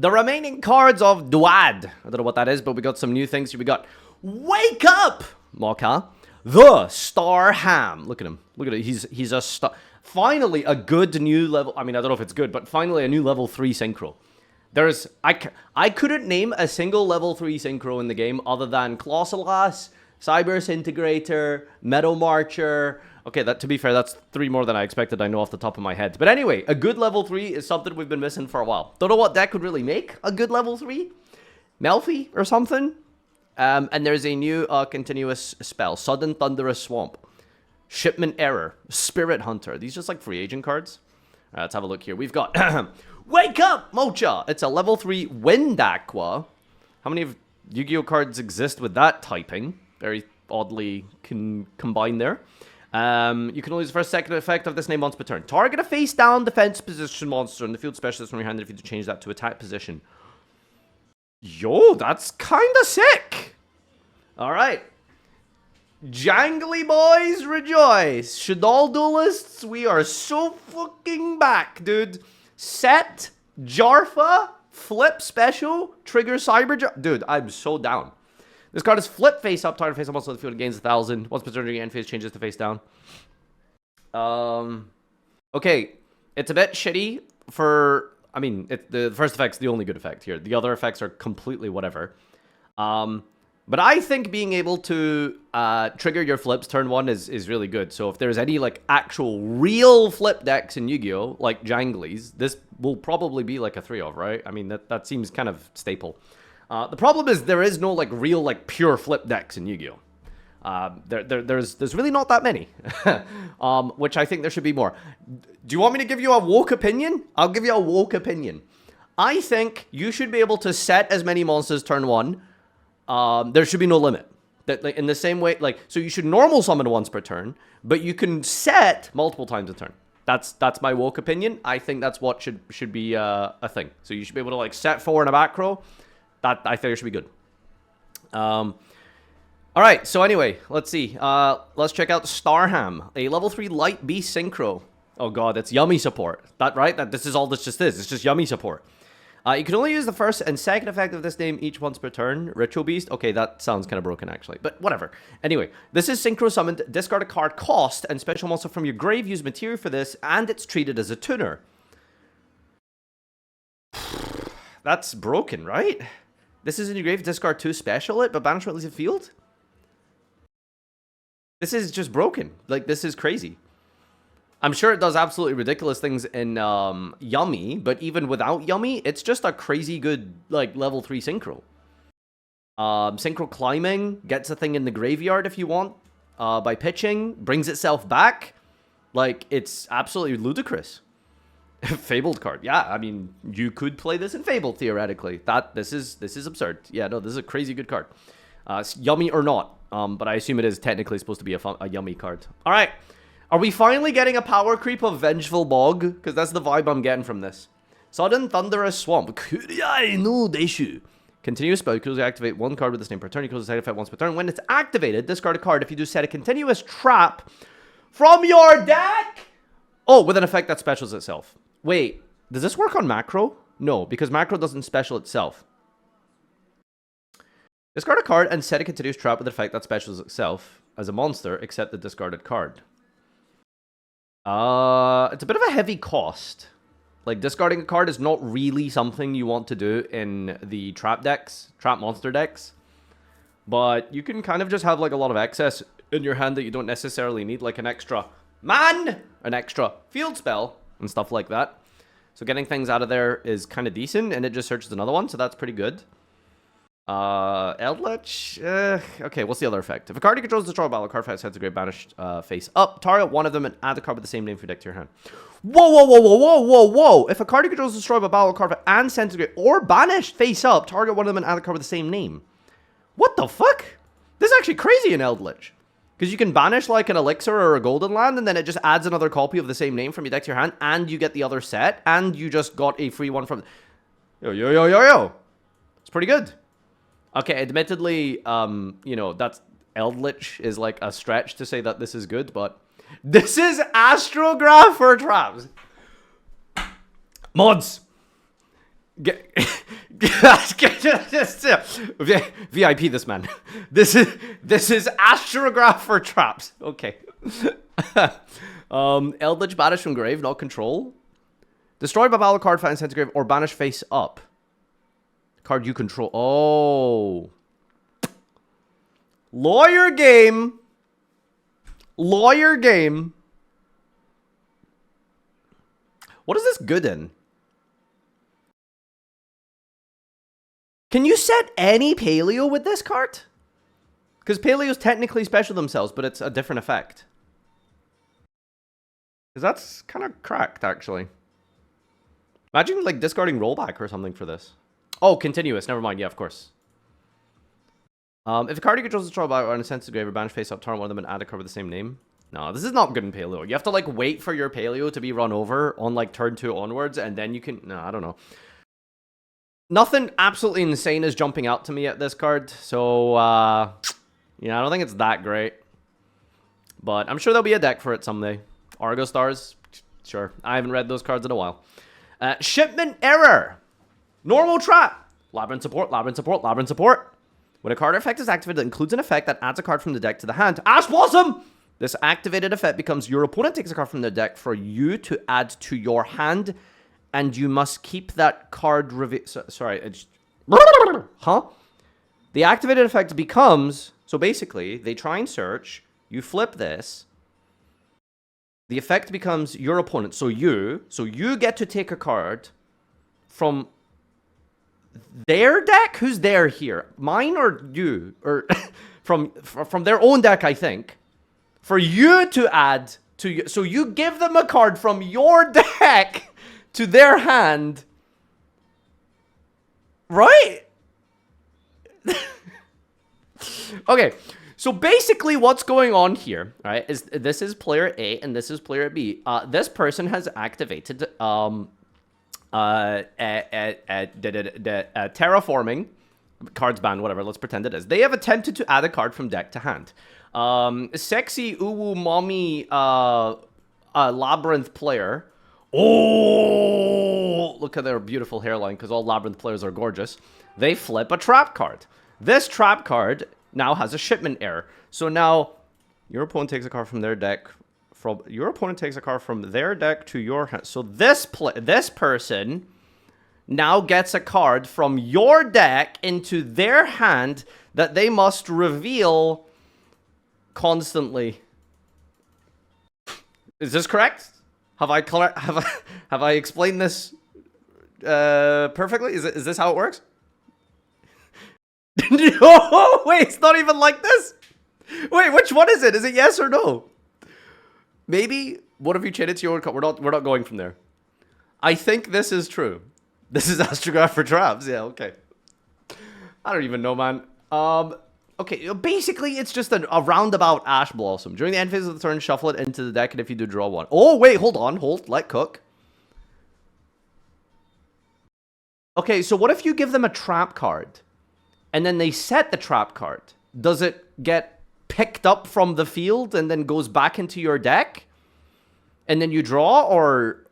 the remaining cards of Duad. I don't know what that is, but we got some new things here. We got Wake Up, Mocha, the Star Ham. Look at him. Look at it. He's a star. Finally, a good new level. I mean, I don't know if it's good, but finally a new level 3 synchro. There's I couldn't name a single level 3 synchro in the game other than Colossalas, Cyberdisintegrator, Meadow Marcher. Okay, that, to be fair, that's 3 more than I expected. I know off the top of my head. But anyway, a good level 3 is something we've been missing for a while. Don't know what deck would really make a good level 3. Melfi or something. And there's a new continuous spell. Sudden Thunderous Swamp. Shipment Error. Spirit Hunter. These just like free agent cards. Let's have a look here. We've got Wake Up, Mocha. It's a level 3 Wind Aqua. How many of Yu-Gi-Oh cards exist with that typing? Very oddly combined there. You can only use the first second effect of this name once per turn. Target a face-down defense position monster in the field specialist from your hand if you change that to attack position. Yo, that's kind of sick. All right. Jangly boys rejoice. Shadal duelists, we are so fucking back, dude. Set, Jarfa, flip special, trigger cyber. Dude, I'm so down. This card is flip face up, target face up, also the field gains 1,000. Once per turn, your end phase changes to face down. Okay, it's a bit shitty for. I mean, the first effect's the only good effect here. The other effects are completely whatever. But I think being able to trigger your flips turn 1 is really good. So if there's any like actual real flip decks in Yu-Gi-Oh, like Janglies, this will probably be like a 3-of, right? I mean, that seems kind of staple. The problem is there is no like real like pure flip decks in Yu-Gi-Oh. There's really not that many, which I think there should be more. Do you want me to give you a woke opinion? I'll give you a woke opinion. I think you should be able to set as many monsters turn 1. There should be no limit. That like in the same way, like so you should normal summon once per turn, but you can set multiple times a turn. That's my woke opinion. I think that's what should be a thing. So you should be able to like set 4 in a back row. That I think it should be good. All right, so anyway, let's see. Let's check out Starham, a level 3 Light Beast Synchro. Oh god, it's Yummy support. That right? This is all this just is. It's just Yummy support. You can only use the first and second effect of this name each once per turn. Ritual Beast. Okay, that sounds kind of broken actually, but whatever. Anyway, this is Synchro Summoned. Discard a card cost and special monster from your grave. Use material for this, and it's treated as a tuner. That's broken, right? This is in your grave. Discard 2, special it, but banish what leaves the field. This is just broken. Like, this is crazy. I'm sure it does absolutely ridiculous things in Yummy, but even without Yummy, it's just a crazy good, like, level 3 Synchro. Synchro Climbing gets a thing in the graveyard if you want by pitching, brings itself back. Like, it's absolutely ludicrous. Fabled card. Yeah, I mean, you could play this in Fabled, theoretically. This is absurd. Yeah, no, this is a crazy good card. Yummy or not, but I assume it is technically supposed to be a Yummy card. All right. Are we finally getting a power creep of Vengeful Bog? Because that's the vibe I'm getting from this. Sudden Thunderous Swamp. Continuous spell. You can activate 1 card with this name per turn. You can side effect once per turn. When it's activated, discard a card. If you do, set a continuous trap from your deck. Oh, with an effect that specials itself. Wait, does this work on Macro? No, because Macro doesn't special itself. Discard a card and set a continuous trap with an effect that specials itself as a monster, except the discarded card. It's a bit of a heavy cost. Like, discarding a card is not really something you want to do in the trap decks, trap monster decks. But you can kind of just have, like, a lot of excess in your hand that you don't necessarily need, like an extra an extra field spell, and stuff like that. So getting things out of there is kind of decent, and it just searches another one, so that's pretty good. Eldritch? Okay, what's the other effect? If a card you control is destroyed by a card face heads a great banished face up. Target one of them and add the card with the same name for your deck to your hand. Whoa, whoa, whoa, whoa, whoa, whoa, whoa! If a card you control is destroyed by a battle card and sent to great or banished face up, target one of them and add the card with the same name. What the fuck? This is actually crazy in Eldritch. Because you can banish like an elixir or a golden land, and then it just adds another copy of the same name from your deck to your hand, and you get the other set, and you just got a free one from... Yo, yo, yo, yo, yo! It's pretty good. Okay, admittedly, you know, that's... Eldritch is like a stretch to say that this is good, but... This is Astrograph for traps! Mods! VIP this man. This is astrograph for traps. Okay. Eldritch banish from grave, not control. Destroy by battle card, find sent to grave, or banish face up. Card you control. Oh. Lawyer game. Lawyer game. What is this good in? Can you set any paleo with this card? Because paleos technically special themselves, but it's a different effect. Because that's kind of cracked, actually. Imagine, like, discarding rollback or something for this. Oh, continuous. Never mind. Yeah, of course. If a card you control is destroyed by or in a sense to grave or banish face up, turn one of them and add a card with the same name. No, this is not good in paleo. You have to, like, wait for your paleo to be run over on, like, turn 2 onwards, and then you can... No, I don't know. Nothing absolutely insane is jumping out to me at this card, so, yeah, I don't think it's that great. But I'm sure there'll be a deck for it someday. Argo Stars? Sure. I haven't read those cards in a while. Shipment Error. Normal Trap. Labyrinth Support, Labyrinth Support, Labyrinth Support. When a card effect is activated, it includes an effect that adds a card from the deck to the hand. Ash Blossom! This activated effect becomes your opponent takes a card from the deck for you to add to your hand, and you must keep that card sorry. Huh? The activated effect becomes... So basically, they try and search. You flip this. The effect becomes your opponent. So you get to take a card from their deck? Who's there here? Mine or you? Or from their own deck, I think. For you to add to you. So you give them a card from your deck to their hand. Right? Okay. So basically what's going on here, right, is this is player A and this is player B. This person has activated terraforming, cards banned, whatever, let's pretend it is. They have attempted to add a card from deck to hand. Sexy uwu mommy labyrinth player. Oh, look at their beautiful hairline, because all labyrinth players are gorgeous. They flip a trap card. This trap card now has a shipment error. So now your opponent takes a card from their deck. Your opponent takes a card from their deck to your hand. So this person now gets a card from your deck into their hand that they must reveal constantly. Is this correct? Have I explained this perfectly? Is this how it works? No, wait, it's not even like this. Wait, which one is it? Is it yes or no? Maybe. What if you change it to your card? We're not going from there. I think this is true. This is astrograph for traps. Yeah, okay. I don't even know, man. Okay, basically it's just a roundabout Ash Blossom. During the end phase of the turn, shuffle it into the deck, and if you do, draw one. Oh wait, hold on, let cook. Okay, so what if you give them a trap card? And then they set the trap card. Does it get picked up from the field and then goes back into your deck? And then you draw? Or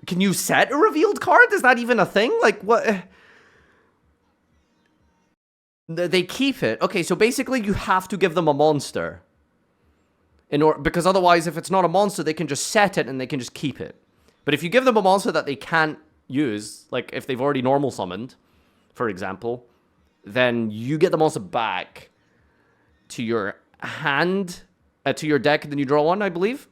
can you set a revealed card? Is that even a thing? Like, what? They keep it. Okay, so basically you have to give them a monster. Because otherwise, if it's not a monster, they can just set it and they can just keep it. But if you give them a monster that they can't use, like if they've already normal summoned, for example, then you get the monster back to your hand, to your deck, and then you draw one, I believe.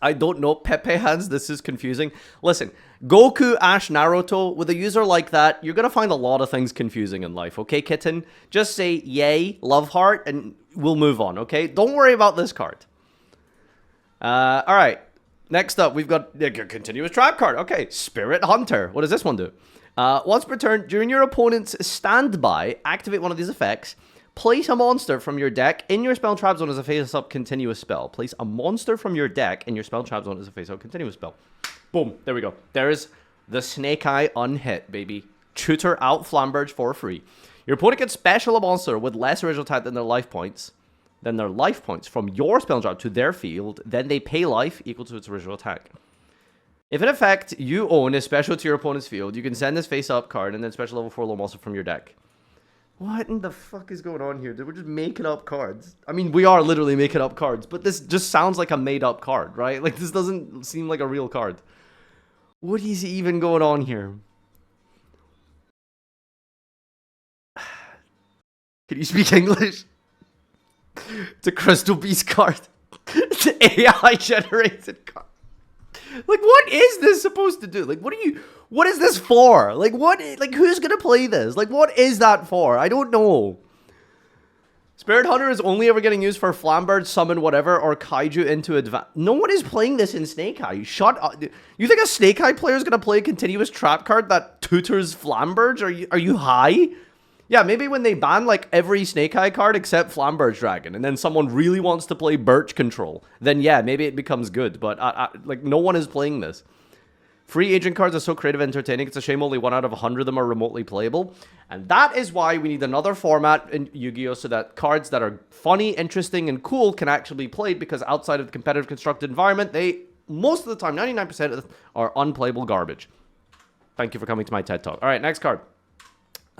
I don't know. Pepe hands, this is confusing. Listen, Goku, Ash, Naruto, with a user like that, you're going to find a lot of things confusing in life, okay, kitten? Just say, yay, love heart, and we'll move on, okay? Don't worry about this card. Alright. Next up, we've got a continuous trap card. Okay, Spirit Hunter. What does this one do? Once per turn, during your opponent's standby, activate one of these effects. Place a monster from your deck in your spell trap zone as a face-up continuous spell. Place a monster from your deck in your spell trap zone as a face-up continuous spell. Boom. There we go. There's the Snake Eye unhit, baby. Tutor out Flamberge for free. Your opponent can special a monster with less original attack than their life points. From your spell trap to their field. Then they pay life equal to its original attack. If an effect you own is special to your opponent's field, you can send this face-up card and then special level 4 low monster from your deck. What in the fuck is going on here? Dude, we're just making up cards. I mean, we are literally making up cards, but this just sounds like a made-up card, right? Like, this doesn't seem like a real card. What is even going on here? Can you speak English? It's a Crystal Beast card. It's an AI-generated card. Like, what is this supposed to do? Like, what is this for? Like, who's gonna play this? Like, what is that for? I don't know. Spirit Hunter is only ever getting used for Flambird, Summon, whatever, or Kaiju into advance. No one is playing this in Snake Eye. Shut up. You think a Snake Eye player is gonna play a continuous trap card that tutors Flambirds? Are you high? Yeah, maybe when they ban, like, every Snake Eye card except Flamberge Dragon, and then someone really wants to play Birch Control, then yeah, maybe it becomes good, but, like, no one is playing this. Free agent cards are so creative and entertaining, it's a shame only 1 out of 100 of them are remotely playable, and that is why we need another format in Yu-Gi-Oh! So that cards that are funny, interesting, and cool can actually be played, because outside of the competitive constructed environment, they, most of the time, 99% of them, are unplayable garbage. Thank you for coming to my TED Talk. Alright, next card.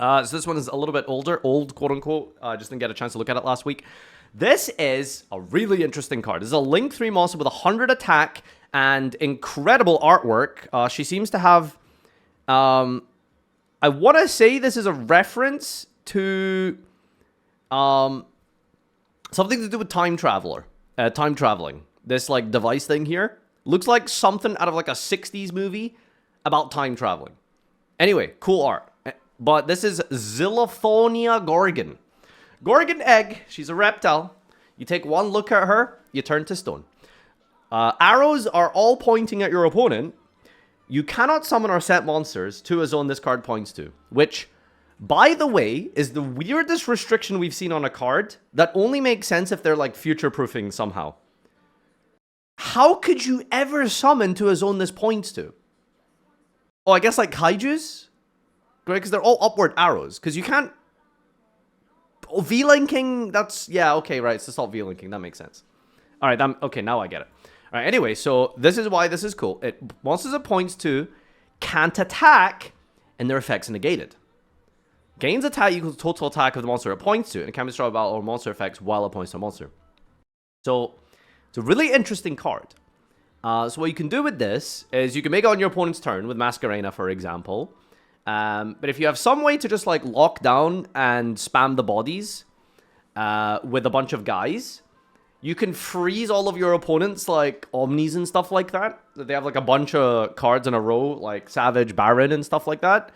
So this one is a little bit older, old, quote-unquote. Just didn't get a chance to look at it last week. This is a really interesting card. This is a Link 3 monster with 100 attack and incredible artwork. She seems to have... I want to say this is a reference to... something to do with time traveling. This, like, device thing here. Looks like something out of, like, a 60s movie about time traveling. Anyway, cool art. But this is Zilofthonia Gorgon. Gorgon egg. She's a reptile. You take one look at her, you turn to stone. Arrows are all pointing at your opponent. You cannot summon or set monsters to a zone this card points to. Which, by the way, is the weirdest restriction we've seen on a card that only makes sense if they're, like, future-proofing somehow. How could you ever summon to a zone this points to? Oh, I guess, like, Kaijus? Right, because they're all upward arrows. Because you can't... Oh, V-linking, that's... Yeah, okay, right. It's just all V-linking. That makes sense. Alright, okay, now I get it. Alright, anyway, so this is why this is cool. Monsters it points to can't attack, and their effects negated. Gains attack equals total attack of the monster it points to, and it can be destroyed by all monster effects while it points to a monster. So, it's a really interesting card. So what you can do with this is you can make it on your opponent's turn with Masquerena, for example. But if you have some way to just, like, lock down and spam the bodies with a bunch of guys, you can freeze all of your opponents, like, Omnis and stuff like that. They have, like, a bunch of cards in a row, like Savage, Baron, and stuff like that.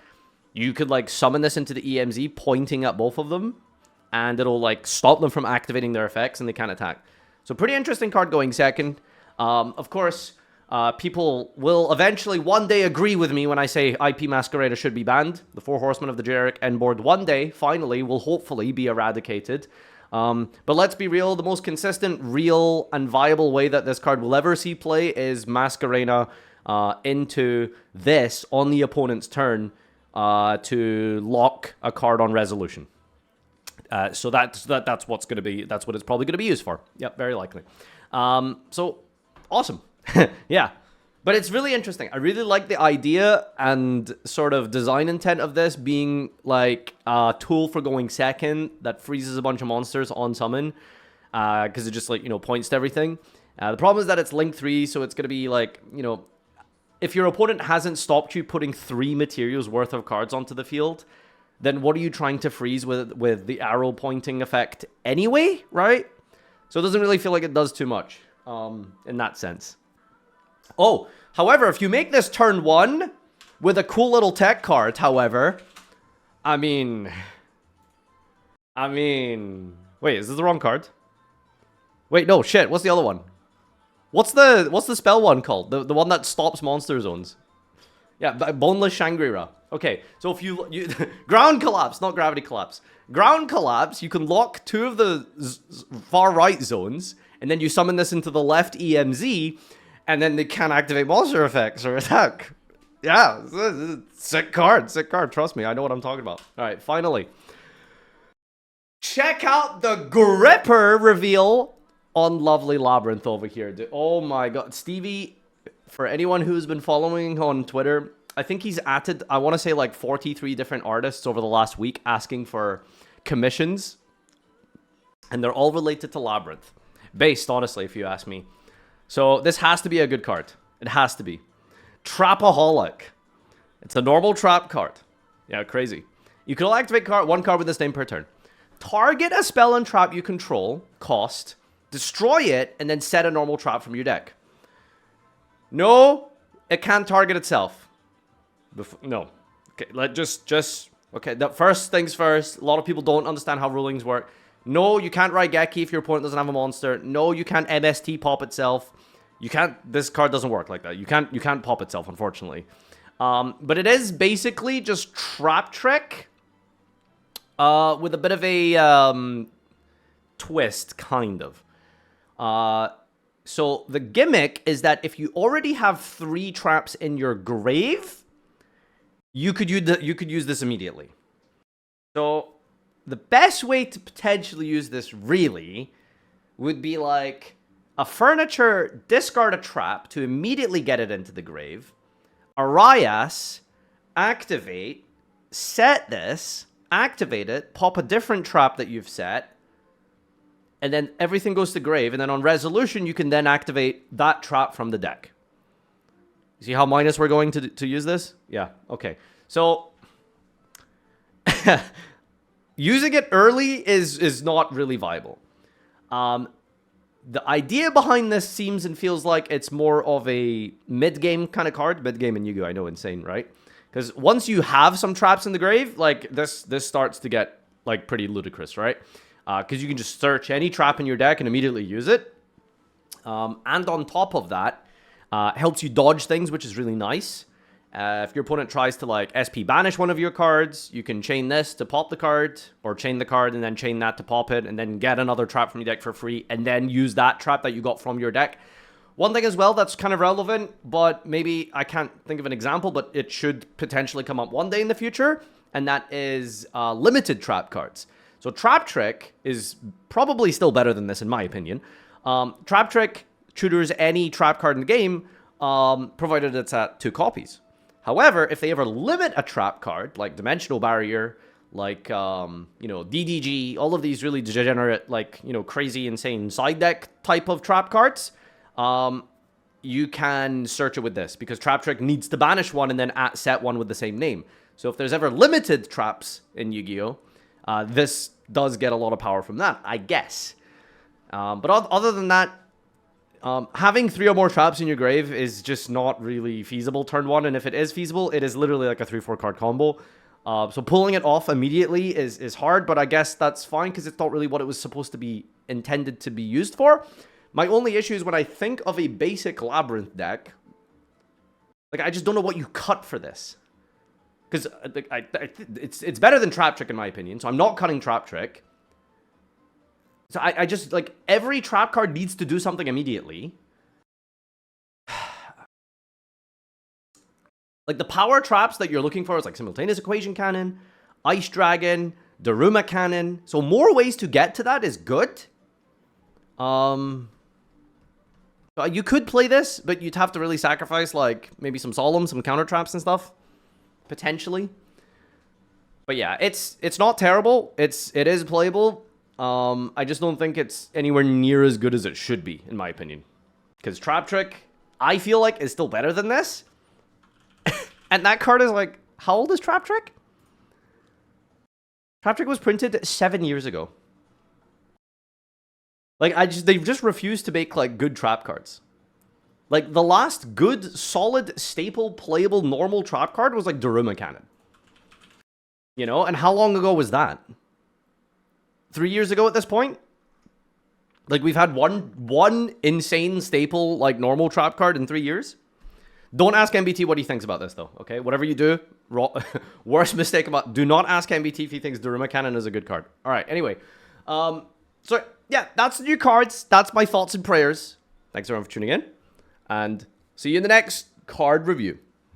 You could, like, summon this into the EMZ, pointing at both of them, and it'll, like, stop them from activating their effects, and they can't attack. So, pretty interesting card going second. Of course... people will eventually one day agree with me when I say IP Masquerada should be banned. The 4 Horsemen of the generic N-board one day, finally, will hopefully be eradicated. But let's be real, the most consistent, real, and viable way that this card will ever see play is Masquerena into this on the opponent's turn to lock a card on resolution. So that's what's going to be, that's what it's probably going to be used for. Yep, very likely. So, awesome. Yeah, but it's really interesting. I really like the idea and sort of design intent of this being like a tool for going second that freezes a bunch of monsters on summon, because it just, like, you know, points to everything. The problem is that it's Link 3, so it's going to be like, you know, if your opponent hasn't stopped you putting 3 materials worth of cards onto the field, then what are you trying to freeze with the arrow pointing effect anyway, right? So it doesn't really feel like it does too much in that sense. Oh, however, if you make this turn 1 with a cool little tech card, however, I mean, wait, is this the wrong card? Wait, no, shit, what's the other one? What's the spell one called? The one that stops monster zones. Yeah, Boneless Shangri-La. Okay, so if you ground collapse, not gravity collapse. Ground collapse, you can lock 2 of the far right zones, and then you summon this into the left EMZ, and then they can't activate monster effects or attack. Yeah, sick card, trust me, I know what I'm talking about. Alright, finally. Check out the Gripper reveal on Lovely Labyrinth over here. Oh my god, Stevie, for anyone who's been following on Twitter, I think he's added, I want to say like 43 different artists over the last week asking for commissions. And they're all related to Labyrinth. Based, honestly, if you ask me. So this has to be a good card. It has to be. Trapholic. It's a normal trap card. Yeah, crazy. You can only activate one card with this name per turn. Target a spell and trap you control, cost, destroy it, and then set a normal trap from your deck. No, it can't target itself. No. Okay, okay, the first things first. A lot of people don't understand how rulings work. No, you can't Raigeki if your opponent doesn't have a monster. No, you can't MST pop itself. You can't, this card doesn't work like that. You can't pop itself, unfortunately. But it is basically just Trap Trick with a bit of a twist, kind of. So the gimmick is that if you already have 3 traps in your grave, you could use this immediately. So the best way to potentially use this really would be like a furniture, discard a trap to immediately get it into the grave. Arias, activate, set this, activate it, pop a different trap that you've set, and then everything goes to grave. And then on resolution, you can then activate that trap from the deck. See how minus we're going to use this? Yeah, okay. So using it early is not really viable. The idea behind this seems and feels like it's more of a mid-game kind of card. Mid-game in Yu-Gi-Oh! I know, insane, right? Because once you have some traps in the grave, like this starts to get like pretty ludicrous, right? Because you can just search any trap in your deck and immediately use it. And on top of that, helps you dodge things, which is really nice. If your opponent tries to like SP banish one of your cards, you can chain this to pop the card, or chain the card and then chain that to pop it, and then get another trap from your deck for free, and then use that trap that you got from your deck. One thing as well that's kind of relevant, but maybe I can't think of an example, but it should potentially come up one day in the future, and that is limited trap cards. So Trap Trick is probably still better than this, in my opinion. Trap Trick tutors any trap card in the game, provided it's at 2 copies. However, if they ever limit a trap card, like Dimensional Barrier, like, you know, DDG, all of these really degenerate, like, you know, crazy, insane side deck type of trap cards, you can search it with this, because Trap Trick needs to banish one and then set one with the same name. So if there's ever limited traps in Yu-Gi-Oh!, this does get a lot of power from that, I guess. But other than that, having 3 or more traps in your grave is just not really feasible turn 1, and if it is feasible, it is literally like a 3-4 card combo. So pulling it off immediately is hard, but I guess that's fine because it's not really what it was supposed to be intended to be used for. My only issue is when I think of a basic Labyrinth deck, like, I just don't know what you cut for this. Because it's better than Trap Trick in my opinion, so I'm not cutting Trap Trick. So I just, like, every trap card needs to do something immediately. Like, the power traps that you're looking for is, like, Simultaneous Equation Cannon, Ice Dragon, Daruma Cannon. So more ways to get to that is good. You could play this, but you'd have to really sacrifice, like, maybe some Solemn, some counter traps and stuff. Potentially. But yeah, it's not terrible. It is playable. I just don't think it's anywhere near as good as it should be, in my opinion. Because Trap Trick, I feel like, is still better than this. And that card is like, how old is Trap Trick? Trap Trick was printed 7 years ago. Like, they've just refused to make, like, good trap cards. Like, the last good, solid, staple, playable, normal trap card was, like, Daruma Cannon. You know? And how long ago was that? 3 years ago at this point? Like, we've had one insane staple, like, normal trap card in 3 years? Don't ask MBT what he thinks about this, though, okay? Whatever you do, worst mistake about... Do not ask MBT if he thinks Daruma Cannon is a good card. All right, anyway. So, yeah, that's the new cards. That's my thoughts and prayers. Thanks, everyone, for tuning in. And see you in the next card review.